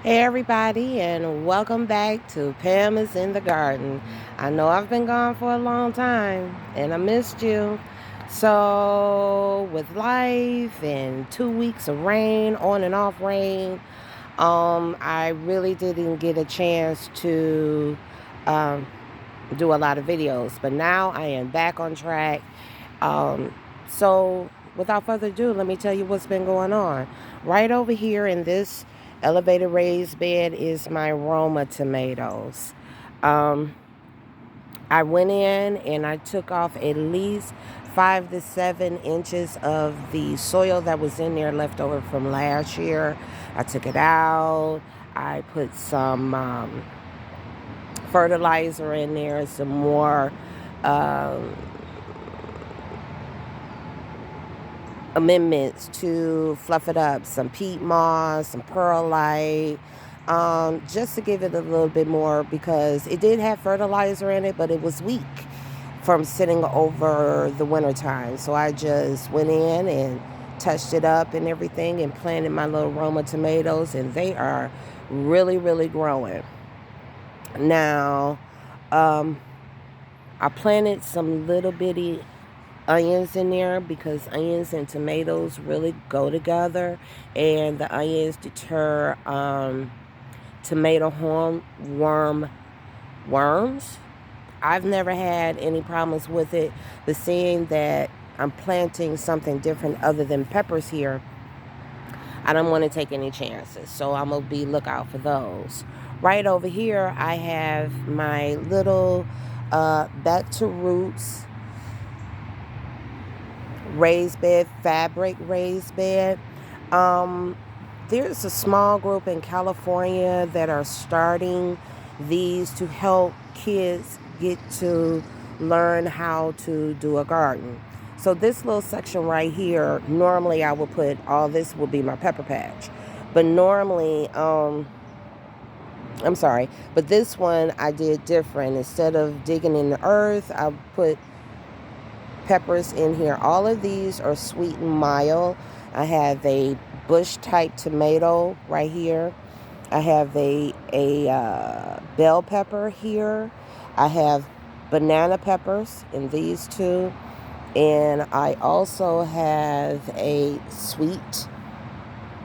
Hey everybody, and welcome back to Pam is in the Garden. I know I've been gone for a long time and I missed you. So with life and 2 weeks of rain, on and off rain, I really didn't get a chance to um, do a lot of videos. But now I am back on track. Um, so without further ado, let me tell you what's been going on. Right over here in this elevated raised bed is my Roma tomatoes. Um, I went in and I took off at least 5 to 7 inches of the soil that was in there left over from last year. I took it out. I put some fertilizer in there, some more um, amendments to fluff it up, some peat moss, some perlite, just to give it a little bit more because it did have fertilizer in it, but it was weak from sitting over the winter time. So I just went in and touched it up and everything and planted my little Roma tomatoes, and they are really, really growing. Now, I planted some little bitty onions in there because onions and tomatoes really go together, and the onions deter tomato worms. I've never had any problems with it, but seeing that I'm planting something different other than peppers here, I don't want to take any chances, so I'm gonna be lookout for those. Right over here I have my little back to roots raised bed, fabric raised bed. Um, there's a small group in California that are starting these to help kids get to learn how to do a garden. So this little section right here, normally I would put all this will be my pepper patch. But normally, I'm sorry, but this one I did different. Instead of digging in the earth, I put peppers in here. All of these are sweet and mild. I have a bush type tomato right here. I have a bell pepper here. I have banana peppers in these two. And I also have a sweet,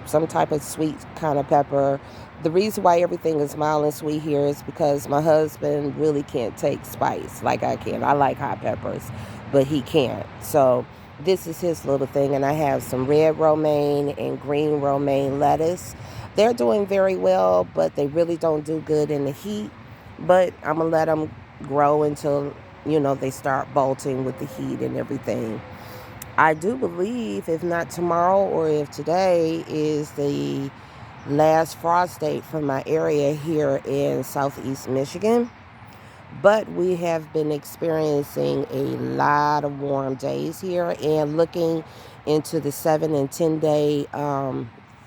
some type of sweet kind of pepper. The reason why everything is mild and sweet here is because my husband really can't take spice like I can. I like hot peppers, but he can't. So this is his little thing. And I have some red romaine and green romaine lettuce. They're doing very well, but they really don't do good in the heat. But I'm going to let them grow until, they start bolting with the heat and everything. I do believe, if not tomorrow or if today, is the last frost date for my area here in southeast Michigan. But we have been experiencing a lot of warm days here, and looking into the 7 and 10 day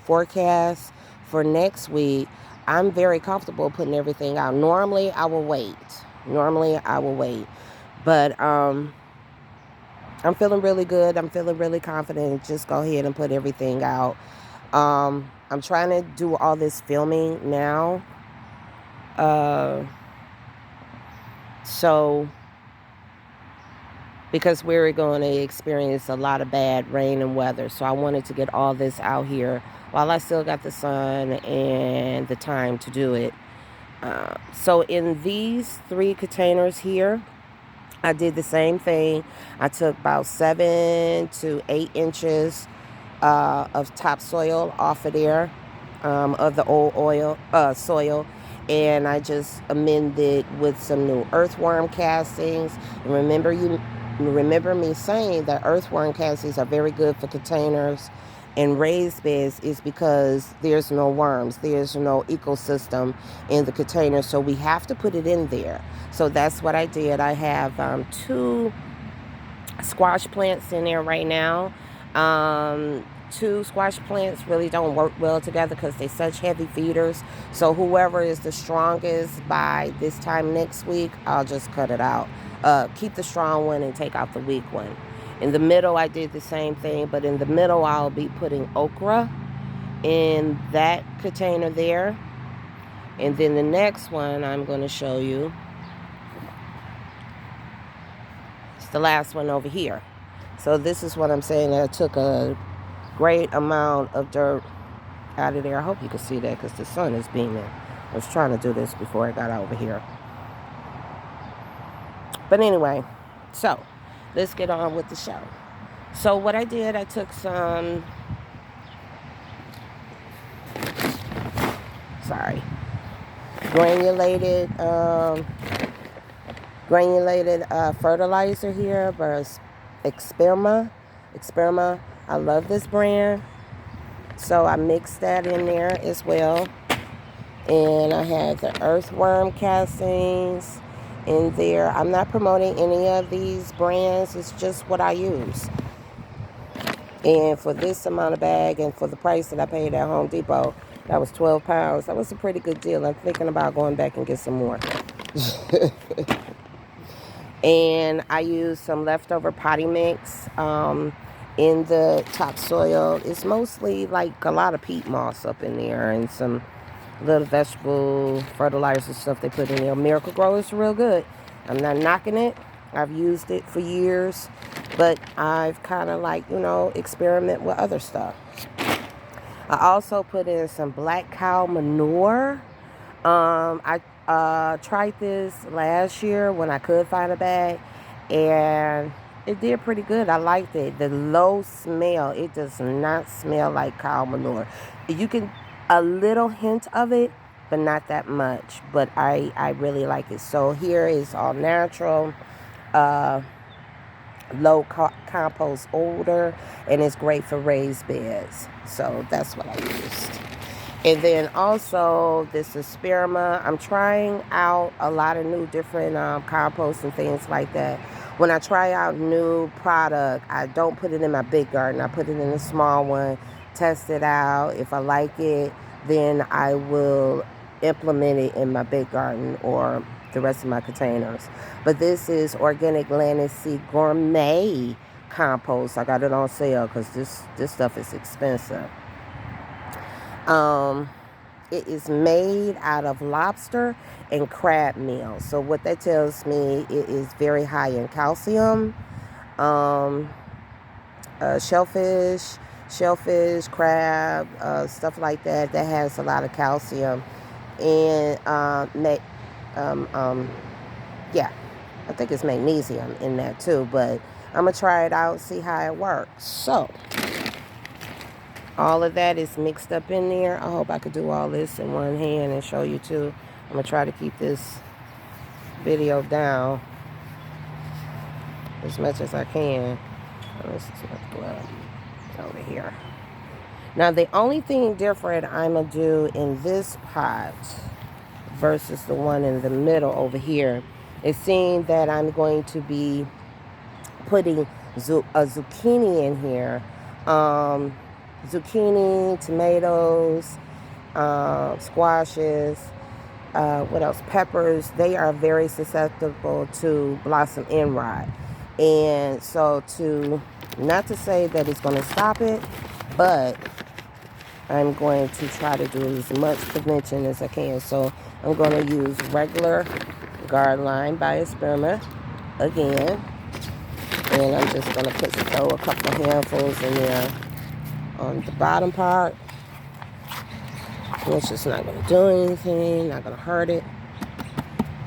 forecast for next week, I'm very comfortable putting everything out. Normally I will wait. But I'm feeling really good. I'm feeling really confident. Just go ahead and put everything out. I'm trying to do all this filming now. So, because we're going to experience a lot of bad rain and weather. So I wanted to get all this out here while I still got the sun and the time to do it. So in these 3 containers here, I did the same thing. I took about 7 to 8 inches of topsoil off of there, of the old soil, and I just amended with some new earthworm castings. And remember me saying that earthworm castings are very good for containers and raised beds, is because there's no worms, there's no ecosystem in the container, so we have to put it in there. So that's what I did. I have 2 squash plants in there right now. 2 squash plants really don't work well together because they're such heavy feeders. So whoever is the strongest by this time next week, I'll just cut it out. Keep the strong one and take out the weak one. In the middle, I did the same thing, but in the middle, I'll be putting okra in that container there. And then the next one I'm going to show you, it's the last one over here. So this is what I'm saying. I took a great amount of dirt out of there. I hope you can see that because the sun is beaming. I was trying to do this before I got over here. But anyway, so let's get on with the show. So what I did, I took some, granulated fertilizer here, but Experima. I love this brand. So I mixed that in there as well. And I had the earthworm castings in there. I'm not promoting any of these brands. It's just what I use. And for this amount of bag and for the price that I paid at Home Depot, that was 12 pounds. That was a pretty good deal. I'm thinking about going back and get some more. And I used some leftover potting mix in the topsoil. It's mostly like a lot of peat moss up in there and some little vegetable fertilizer stuff they put in there. Miracle Grow is real good. I'm not knocking it. I've used it for years, but I've kind of like, experiment with other stuff. I also put in some black cow manure. I tried this last year when I could find a bag, and it did pretty good. I liked it. The low smell, it does not smell like cow manure. You can, a little hint of it, but not that much. But I really like it. So here is all natural, low compost odor, and it's great for raised beds. So that's what I used. And then also this is Experima. I'm trying out a lot of new different composts and things like that. When I try out new product, I don't put it in my big garden. I put it in a small one, test it out. If I like it, then I will implement it in my big garden or the rest of my containers. But this is Organic Land and Sea Gourmet Compost. I got it on sale because this stuff is expensive. It is made out of lobster and crab meal. So what that tells me, it is very high in calcium. Shellfish, crab, stuff like that. That has a lot of calcium. And yeah, I think it's magnesium in that too. But I'm gonna try it out, see how it works. So all of that is mixed up in there. I hope I could do all this in one hand and show you too. I'm going to try to keep this video down as much as I can. Let's go over here. Now, the only thing different I'm going to do in this pot versus the one in the middle over here is seeing that I'm going to be putting a zucchini in here. Zucchini, tomatoes, squashes, what else? Peppers. They are very susceptible to blossom end rot. And so not to say that it's going to stop it, but I'm going to try to do as much prevention as I can. So I'm going to use regular garden lime by Experima again. And I'm just going to throw a couple of handfuls in there on the bottom part, which is not going to do anything, not going to hurt it.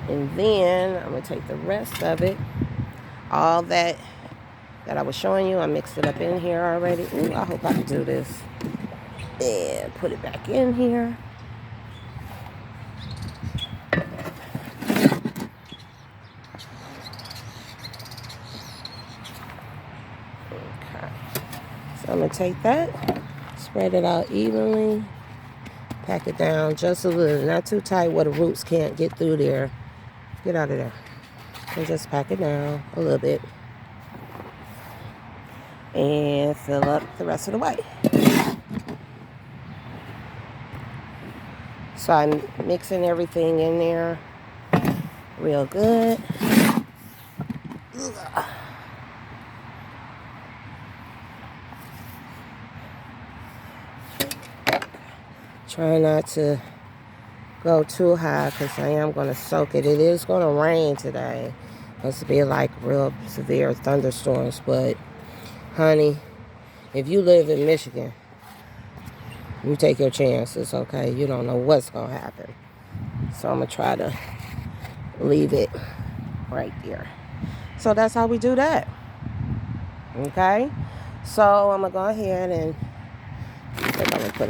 And then I'm going to take the rest of it, all that I was showing you, I mixed it up in here already. Ooh, I hope I can do this. And put it back in here. Okay. So I'm going to take that, spread it out evenly, pack it down just a little, not too tight where the roots can't get through there. Get out of there. And just pack it down a little bit. And fill up the rest of the way. So I'm mixing everything in there real good. Try not to go too high because I am going to soak it. It is going to rain today. It's to be like real severe thunderstorms. But, honey, if you live in Michigan, you take your chances, okay? You don't know what's going to happen. So I'm going to try to leave it right there. So that's how we do that. Okay? So I'm going to go ahead and I think I'm going to put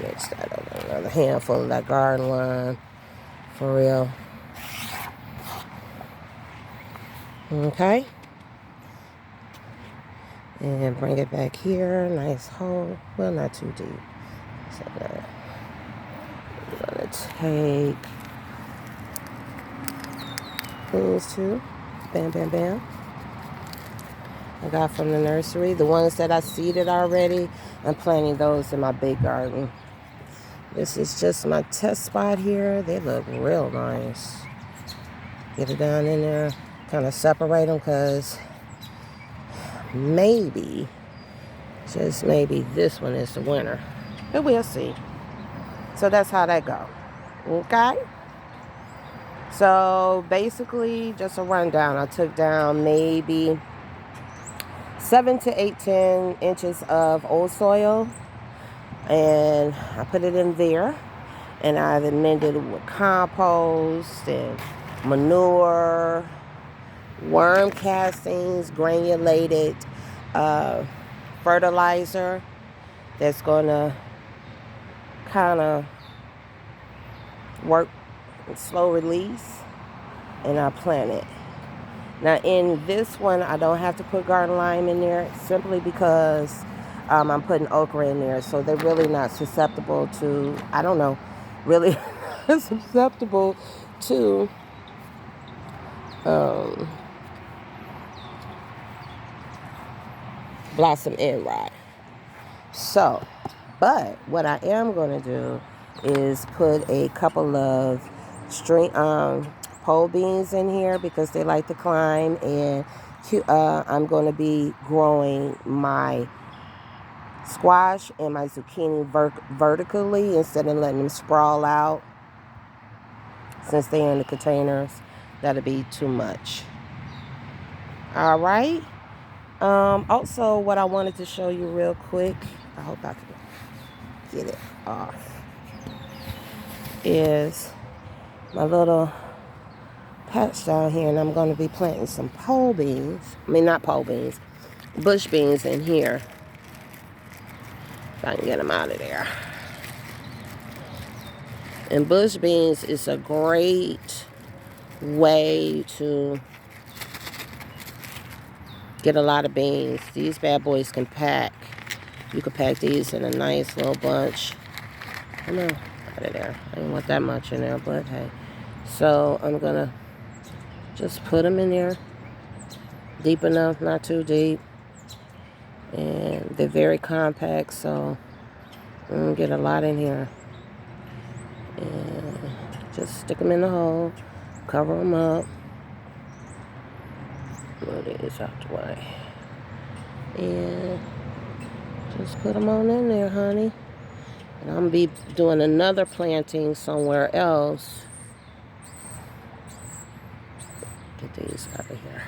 mix that over, another handful of that garden lime. For real. Okay? And bring it back here. Nice hole. Well, not too deep. So now I'm going to take these two. Bam, bam, bam. I got from the nursery. The ones that I seeded already, I'm planting those in my big garden. This is just my test spot here. They look real nice. Get it down in there. Kind of separate them because maybe, just maybe, this one is the winner. But we'll see. So that's how that go. Okay? So basically, just a rundown. I took down maybe 7 to 8, 10 inches of old soil. And I put it in there. And I've amended it with compost and manure, worm castings, granulated fertilizer that's going to kind of work in slow release, and I plant it. Now in this one, I don't have to put garden lime in there simply because I'm putting okra in there, so they're really not susceptible to, I don't know, really susceptible to blossom end rot. So, but what I am going to do is put a couple of pole beans in here because they like to climb, and I'm going to be growing my squash and my zucchini vertically instead of letting them sprawl out. Since they're in the containers, that'll be too much. All right. Also, what I wanted to show you real quick, I hope I can get it off, is my little patch down here, and I'm going to be planting some pole beans. I mean, not pole beans, bush beans in here. If I can get them out of there. And bush beans is a great way to get a lot of beans. These bad boys can pack. You can pack these in a nice little bunch. Come on, out of there. I didn't want that much in there, but hey. So I'm gonna just put them in there. Deep enough, not too deep. And they're very compact, so I'm gonna get a lot in here. And just stick them in the hole. Cover them up. Move these out the way. And just put them on in there, honey. And I'm going to be doing another planting somewhere else. Get these out of here.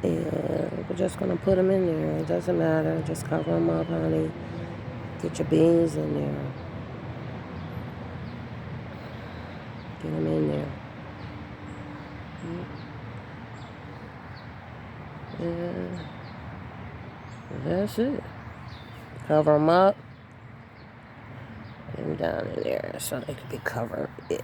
And we're just going to put them in there. It doesn't matter. Just cover them up, honey. Get your beans in there. Get them in there. And that's it. Cover them up. And down in there so they can be covered. Yeah.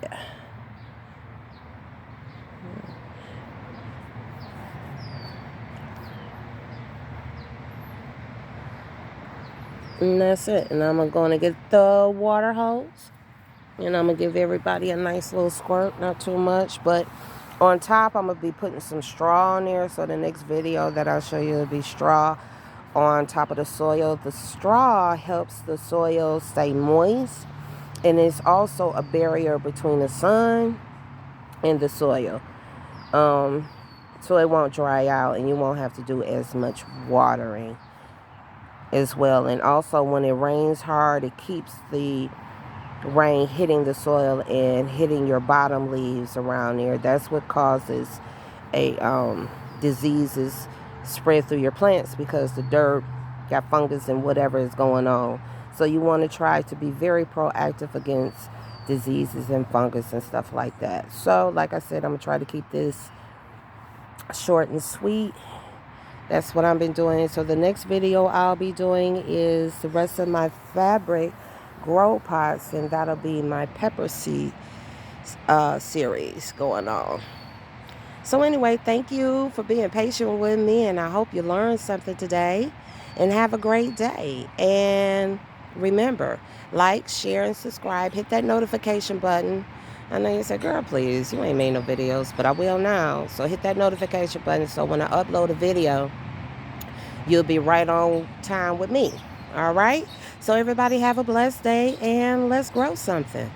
And that's it. And I'm going to get the water hose. And I'm going to give everybody a nice little squirt. Not too much. But on top, I'm going to be putting some straw on there. So the next video that I'll show you will be straw on top of the soil. The straw helps the soil stay moist. And it's also a barrier between the sun and the soil. So it won't dry out and you won't have to do as much watering as well. And also when it rains hard, it keeps the rain hitting the soil and hitting your bottom leaves around there. That's what causes a diseases spread through your plants, because the dirt got fungus and whatever is going on. So you want to try to be very proactive against diseases and fungus and stuff like that. So like I said, I'm gonna try to keep this short and sweet. That's what I've been doing. So the next video I'll be doing is the rest of my fabric grow pots, and that'll be my pepper seed series going on. So anyway, thank you for being patient with me, and I hope you learned something today, and have a great day. And remember, like, share, and subscribe. Hit that notification button. I know you said, girl, please, you ain't made no videos, but I will now. So hit that notification button so when I upload a video, you'll be right on time with me. All right? So everybody have a blessed day, and let's grow something.